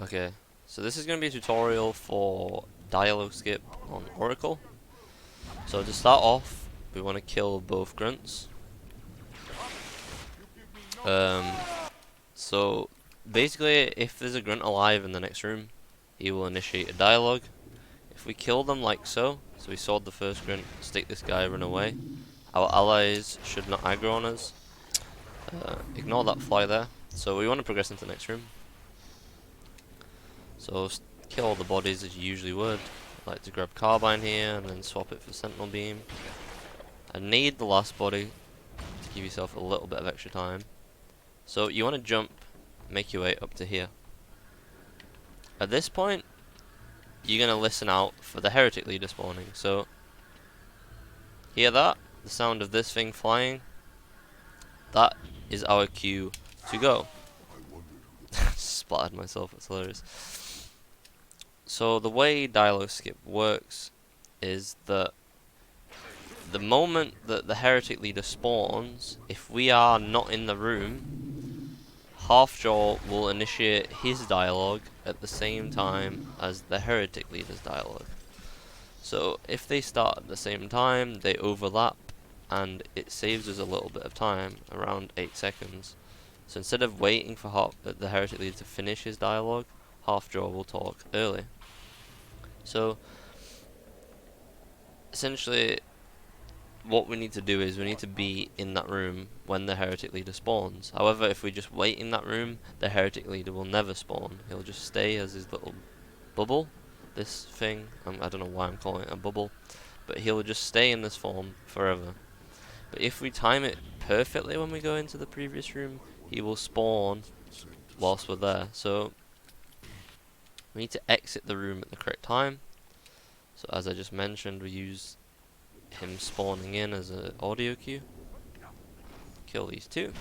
Okay, so this is going to be a tutorial for dialogue skip on Oracle. So to start off, we want to kill both grunts. Um, so basically, if there's a grunt alive in the next room, he will initiate a dialogue. If we kill them like so we sword the first grunt, stick this guy, run away. Our allies should not aggro on us. Ignore that fly there. So we want to progress into the next room. So kill all the bodies as you usually would. I like to grab carbine here and then swap it for sentinel beam. And need the last body to give yourself a little bit of extra time. So you want to jump, make your way up to here. At this point, you're going to listen out for the heretic leader spawning. So hear that? The sound of this thing flying? That is our cue to go. Splattered myself, it's hilarious. So the way dialogue skip works is that the moment that the heretic leader spawns, if we are not in the room, Halfjaw will initiate his dialogue at the same time as the heretic leader's dialogue. So if they start at the same time, they overlap, and it saves us a little bit of time, around 8 seconds. So instead of waiting for the heretic leader to finish his dialogue, Halfjaw will talk early. So essentially, what we need to do is we need to be in that room when the heretic leader spawns. However, if we just wait in that room, the heretic leader will never spawn. He'll just stay as his little bubble. This thing, I don't know why I'm calling it a bubble, but he'll just stay in this form forever. But if we time it perfectly when we go into the previous room, he will spawn whilst we're there. So we need to exit the room at the correct time. So as I just mentioned, we use him spawning in as an audio cue. Kill these two.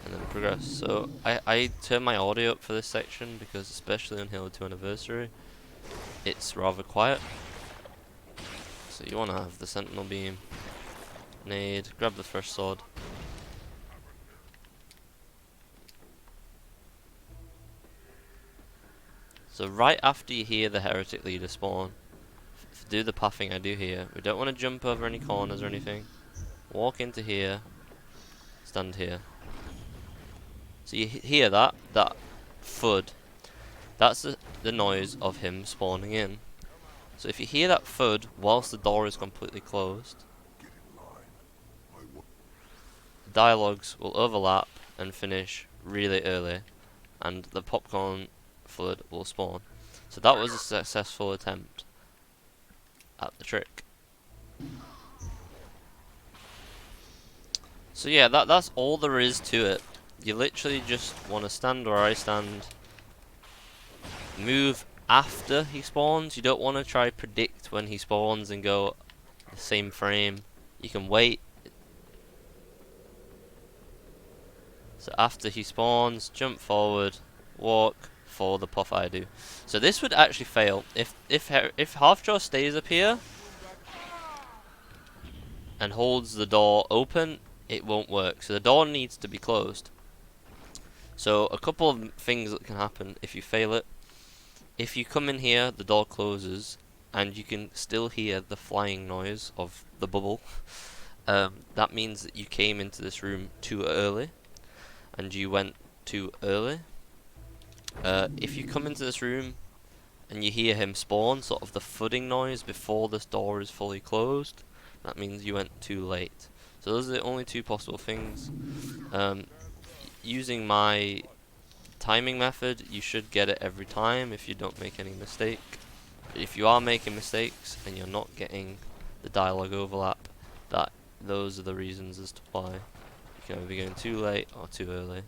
And then progress. So I turn my audio up for this section because especially on Halo 2 Anniversary, it's rather quiet. So you want to have the sentinel beam, nade, grab the first sword. So right after you hear the heretic leader spawn, do the pathing I do here. We don't want to jump over any corners or anything. Walk into here, stand here. So you hear that thud. That's the noise of him spawning in. So if you hear that thud whilst the door is completely closed, dialogues will overlap and finish really early, and the popcorn flood will spawn. So that was a successful attempt at the trick. So yeah, that's all there is to it. You literally just want to stand where I stand, move after he spawns. You don't want to try predict when he spawns and go the same frame. You can wait. So after he spawns, jump forward, walk, follow the path I do. So this would actually fail if Halfjaw stays up here and holds the door open. It won't work. So the door needs to be closed. So a couple of things that can happen if you fail it. If you come in here, the door closes, and you can still hear the flying noise of the bubble. That means that you came into this room too early, and you went too early. If you come into this room and you hear him spawn, sort of the thudding noise before this door is fully closed, that means you went too late. So those are the only two possible things. Using my timing method, you should get it every time if you don't make any mistake. But if you are making mistakes and you're not getting the dialogue overlap, those are the reasons as to why. You can either be going too late or too early.